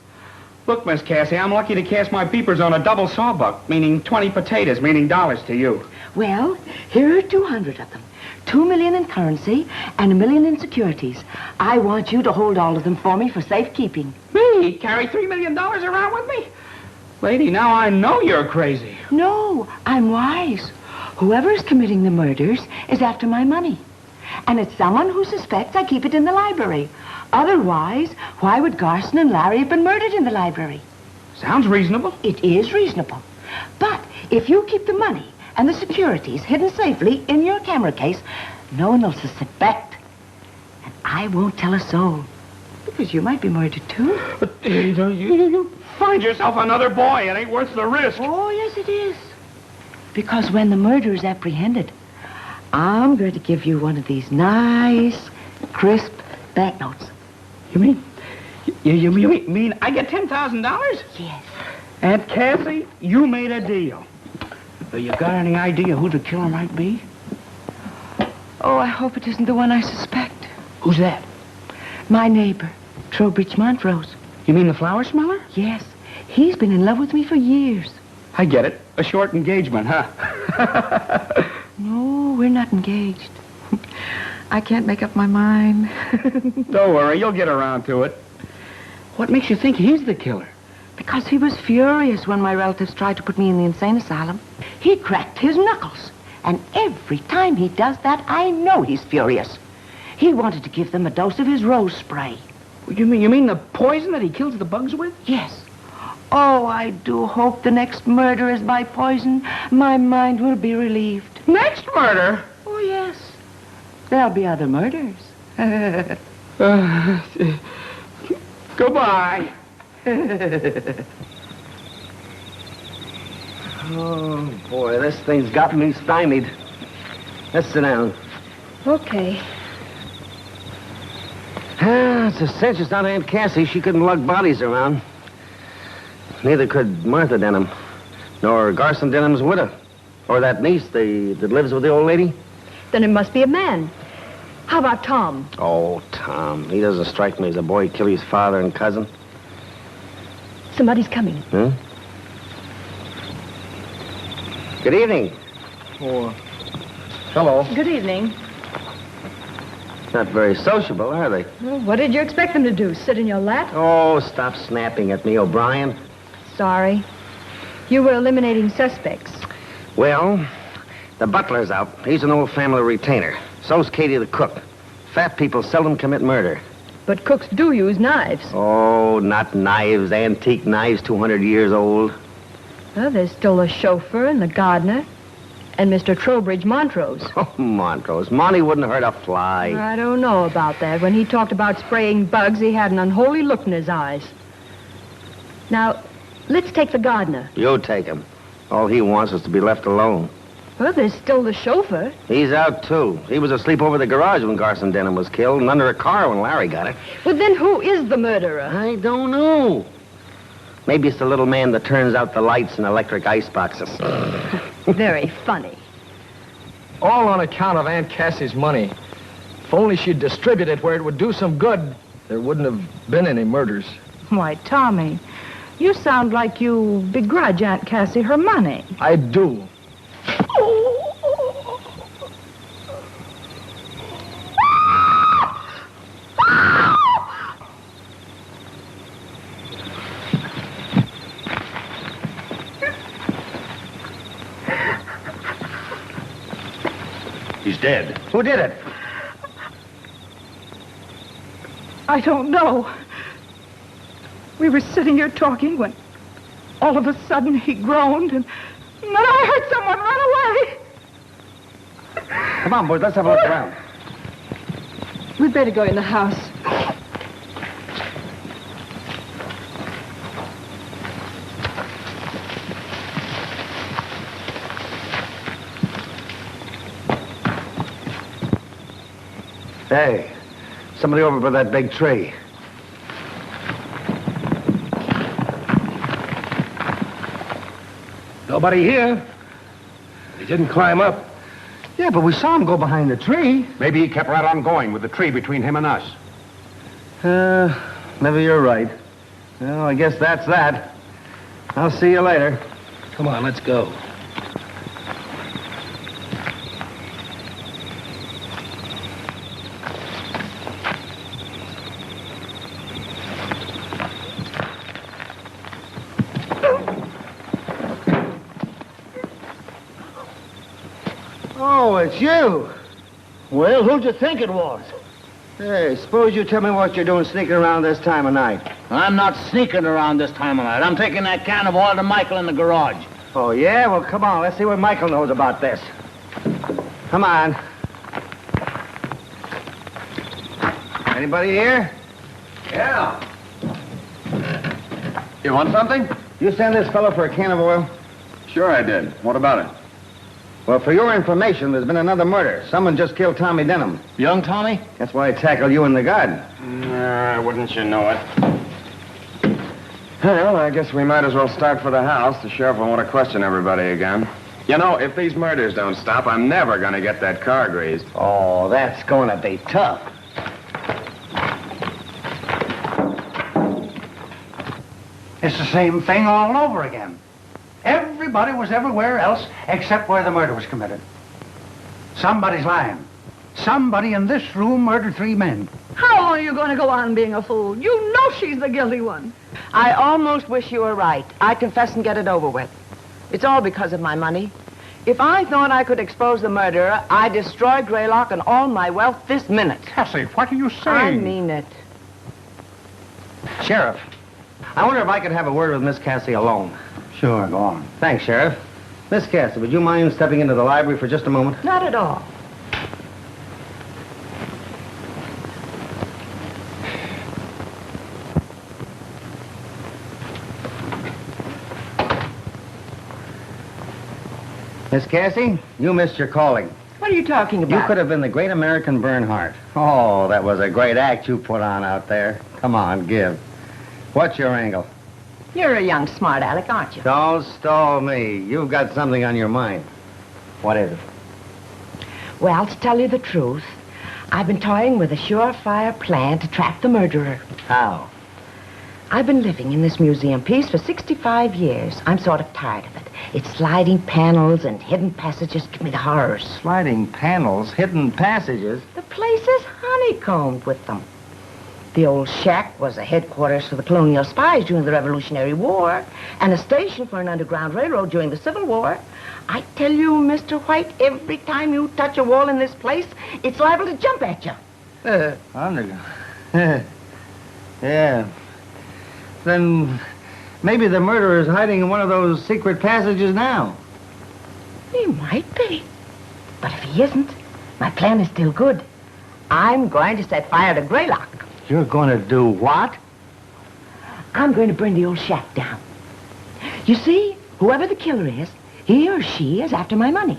Look, Miss Cassie, I'm lucky to cast my peepers on a double sawbuck, meaning 20 potatoes, meaning dollars to you. Well, here are 200 of them. 2 million in currency and $1 million in securities. I want you to hold all of them for me for safekeeping. Me? Carry $3 million around with me? Lady, now I know you're crazy. No, I'm wise. Whoever is committing the murders is after my money. And it's someone who suspects I keep it in the library. Otherwise, why would Garson and Larry have been murdered in the library? Sounds reasonable. It is reasonable. But if you keep the money and the securities hidden safely in your camera case, no one will suspect. And I won't tell a soul. Because you might be murdered, too. But you find yourself another boy. It ain't worth the risk. Oh, yes, it is. Because when the murderer is apprehended, I'm going to give you one of these nice, crisp banknotes. You mean I get $10,000? Yes. Aunt Cassie, you made a deal. You got any idea who the killer might be? Oh, I hope it isn't the one I suspect. Who's that? My neighbor, Trowbridge Montrose. You mean the flower smeller? Yes. He's been in love with me for years. I get it. A short engagement, huh? No, we're not engaged. I can't make up my mind. Don't worry, you'll get around to it. What makes you think he's the killer? Because he was furious when my relatives tried to put me in the insane asylum. He cracked his knuckles. And every time he does that, I know he's furious. He wanted to give them a dose of his rose spray. You mean the poison that he kills the bugs with? Yes. Oh, I do hope the next murder is by poison. My mind will be relieved. Next murder? Oh, yes. There'll be other murders. Goodbye. Oh, boy, this thing's got me stymied. Let's sit down. Okay. It's a cinch it's not Aunt Cassie. She couldn't lug bodies around. Neither could Martha Denham, nor Garson Denham's widow, or that niece that lives with the old lady. Then it must be a man. How about Tom? Oh, Tom. He doesn't strike me as a boy who'd kill his father and cousin. Somebody's coming. Huh? Good evening. Oh, hello. Good evening. Not very sociable, are they? Well, what did you expect them to do? Sit in your lap? Oh, stop snapping at me, O'Brien. Sorry. You were eliminating suspects. Well, the butler's out. He's an old family retainer. So's Katie the cook. Fat people seldom commit murder. But cooks do use knives. Oh, not knives. Antique knives, 200 years old. Well, there's still the chauffeur and the gardener. And Mr. Trowbridge Montrose. Oh, Montrose. Monty wouldn't hurt a fly. I don't know about that. When he talked about spraying bugs, he had an unholy look in his eyes. Now, let's take the gardener. You take him. All he wants is to be left alone. Well, there's still the chauffeur. He's out, too. He was asleep over the garage when Garson Denham was killed and under a car when Larry got it. Well, then who is the murderer? I don't know. Maybe it's the little man that turns out the lights in electric ice boxes. Very funny. All on account of Aunt Cassie's money. If only she'd distribute it where it would do some good, there wouldn't have been any murders. Why, Tommy, you sound like you begrudge Aunt Cassie her money. I do. He's dead. Who did it? I don't know. We were sitting here talking when all of a sudden he groaned and then I heard someone run away. Come on, boys, let's have a look around. We'd better go in the house. Hey, somebody over by that big tree. Nobody here. He didn't climb up. Yeah, but we saw him go behind the tree. Maybe he kept right on going with the tree between him and us. Maybe you're right. Well, I guess that's that. I'll see you later. Come on, let's go. Oh, it's you. Well, who'd you think it was? Hey, suppose you tell me what you're doing sneaking around this time of night. I'm not sneaking around this time of night. I'm taking that can of oil to Michael in the garage. Oh, yeah? Well, come on. Let's see what Michael knows about this. Come on. Anybody here? Yeah. You want something? You send this fellow for a can of oil? Sure I did. What about it? Well, for your information, there's been another murder. Someone just killed Tommy Denham. Young Tommy? That's why I tackled you in the garden. Wouldn't you know it? Well, I guess we might as well start for the house. The sheriff will want to question everybody again. You know, if these murders don't stop, I'm never going to get that car greased. Oh, that's going to be tough. It's the same thing all over again. Everybody was everywhere else except where the murder was committed. Somebody's lying. Somebody in this room murdered 3 men. How long are you going to go on being a fool? You know she's the guilty one. I almost wish you were right. I confess and get it over with. It's all because of my money. If I thought I could expose the murderer, I'd destroy Greylock and all my wealth this minute. Cassie, what are you saying? I mean it. Sheriff, I wonder if I could have a word with Miss Cassie alone. Sure, go on. Thanks, Sheriff. Miss Cassie, would you mind stepping into the library for just a moment? Not at all. Miss Cassie, you missed your calling. What are you talking about? You could have been the great American Bernhardt. Oh, that was a great act you put on out there. Come on, give. What's your angle? You're a young smart aleck, aren't you? Don't stall me. You've got something on your mind. What is it? Well, to tell you the truth, I've been toying with a surefire plan to trap the murderer. How? I've been living in this museum piece for 65 years. I'm sort of tired of it. Its sliding panels and hidden passages give me the horrors. Sliding panels, hidden passages? The place is honeycombed with them. The old shack was the headquarters for the colonial spies during the Revolutionary War and a station for an underground railroad during the Civil War. I tell you, Mr. White, every time you touch a wall in this place, it's liable to jump at you. Underground. Yeah. Then maybe the murderer is hiding in one of those secret passages now. He might be. But if he isn't, my plan is still good. I'm going to set fire to Greylock. You're going to do what? I'm going to burn the old shack down. You see, whoever the killer is, he or she is after my money.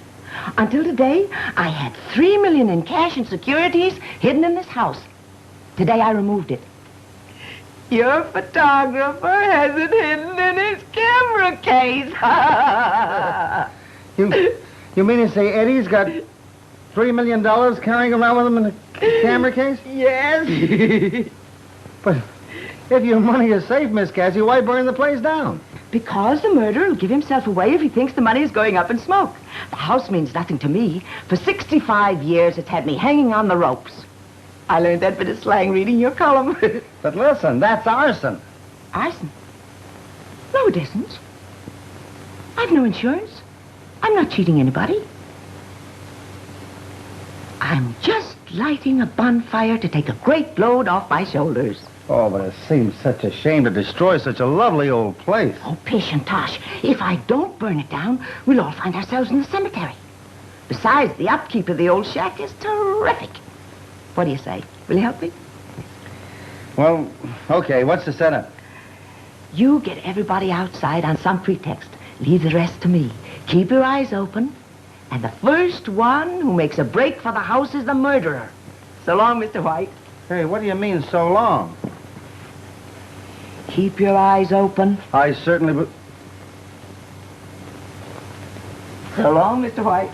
Until today, I had $3 million in cash and securities hidden in this house. Today, I removed it. Your photographer has it hidden in his camera case. You mean to say Eddie's got $3 million carrying around with him in a camera case? Yes. But if your money is safe, Miss Cassie, why burn the place down? Because the murderer will give himself away if he thinks the money is going up in smoke. The house means nothing to me. For 65 years, it's had me hanging on the ropes. I learned that bit of slang reading your column. But listen, that's arson. Arson? No, it isn't. I've no insurance. I'm not cheating anybody. I'm just lighting a bonfire to take a great load off my shoulders. Oh, but it seems such a shame to destroy such a lovely old place. Oh, patient Tosh. If I don't burn it down, we'll all find ourselves in the cemetery. Besides, the upkeep of the old shack is terrific. What do you say? Will you help me? Well, okay, what's the setup? You get everybody outside on some pretext. Leave the rest to me. Keep your eyes open. And the first one who makes a break for the house is the murderer. So long, Mr. White. Hey, what do you mean, so long? Keep your eyes open. I certainly will. So long, Mr. White.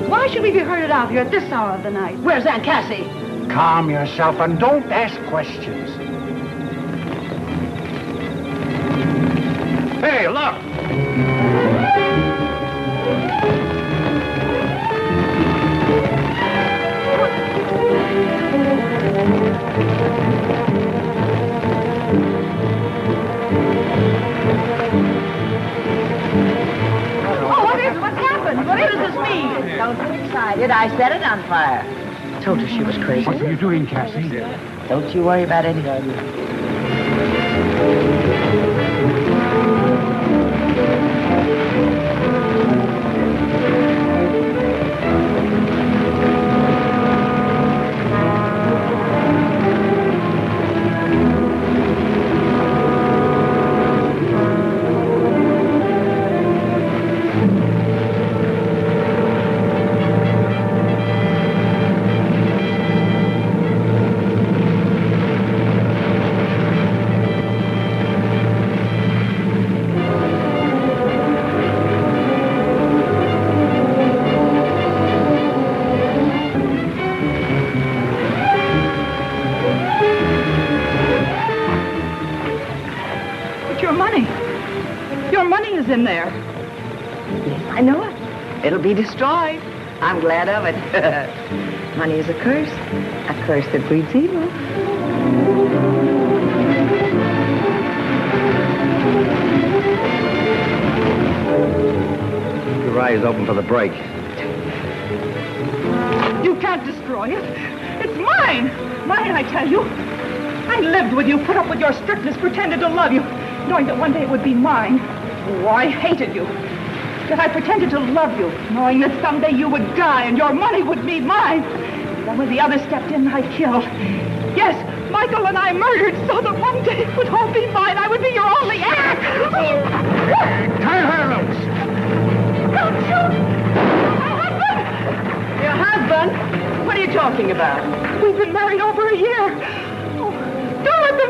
Why should we be herded out here at this hour of the night? Where's Aunt Cassie? Calm yourself and don't ask questions. Hey, look! What's happened? What does this mean? Don't get excited. I set it on fire. Told her she was crazy. What are you doing, Cassie? Don't you worry about it. In there. Yes, I know it. It'll be destroyed. I'm glad of it. Money is a curse that breeds evil. Keep your eyes open for the break. You can't destroy it. It's mine. Mine, I tell you. I lived with you, put up with your strictness, pretended to love you, knowing that one day it would be mine. Oh, I hated you. Yet I pretended to love you, knowing that someday you would die and your money would be mine. Then when the other stepped in, I killed. Yes, Michael and I murdered so that one day it would all be mine. I would be your only heir. Tie her loose. Don't shoot! My husband! Your husband? What are you talking about? We've been married over a year. Oh,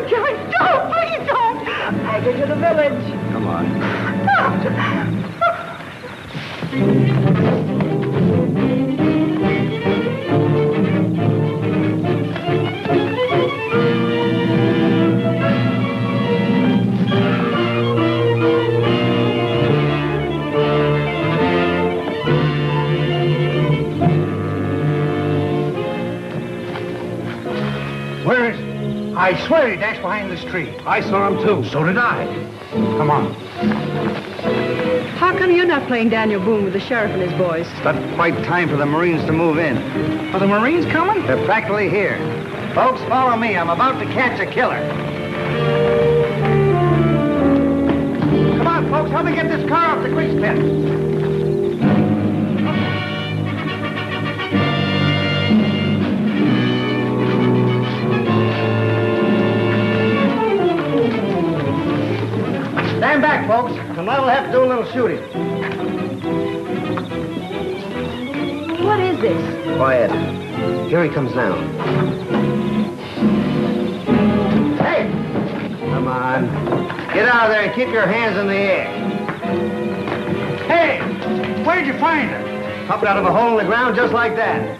Jerry, don't! Please don't! Take her to the village. Come on. Where is he? I swear he dashed behind this tree. I saw him too. So did I. Come on. How come you're not playing Daniel Boone with the sheriff and his boys? It's not quite time for the Marines to move in. Are the Marines coming? They're practically here. Folks, follow me. I'm about to catch a killer. Come on, folks. Help me get this car off the grease pit. Stand back, folks. I'm liable to have to do a little shooting. What is this? Quiet. Here he comes now. Hey! Come on. Get out of there and keep your hands in the air. Hey! Where'd you find her? Popped out of a hole in the ground just like that.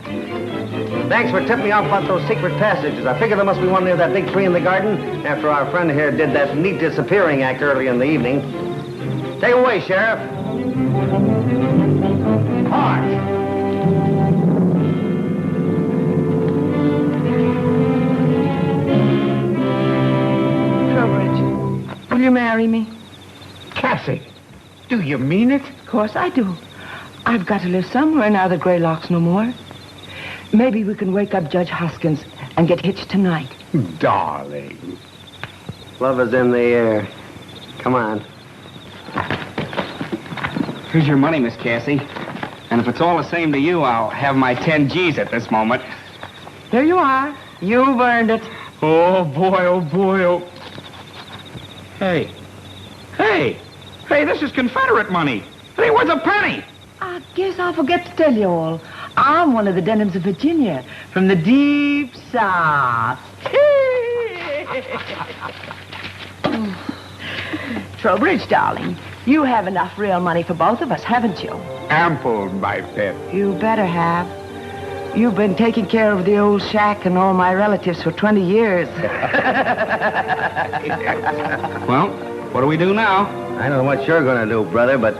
Thanks for tipping me off about those secret passages. I figure there must be one near that big tree in the garden after our friend here did that neat disappearing act early in the evening. Take it away, Sheriff. March! Trowbridge, will you marry me? Cassie, do you mean it? Of course I do. I've got to live somewhere now that Greylock's no more. Maybe we can wake up Judge Hoskins and get hitched tonight. Darling. Love is in the air. Come on. Here's your money, Miss Cassie. And if it's all the same to you, I'll have my 10 G's at this moment. There you are. You've earned it. Oh, boy, oh, boy, oh. Hey. Hey, this is Confederate money. It ain't worth a penny. I guess I'll forget to tell you all. I'm one of the Denhams of Virginia, from the deep south. Trowbridge, darling, you have enough real money for both of us, haven't you? Ample, my pet. You better have. You've been taking care of the old shack and all my relatives for 20 years. Well, what do we do now? I know what you're going to do, brother, but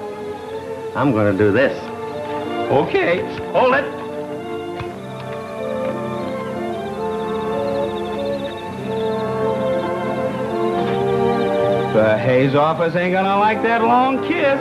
I'm going to do this. Okay. Hold it. The Hayes office ain't gonna like that long kiss.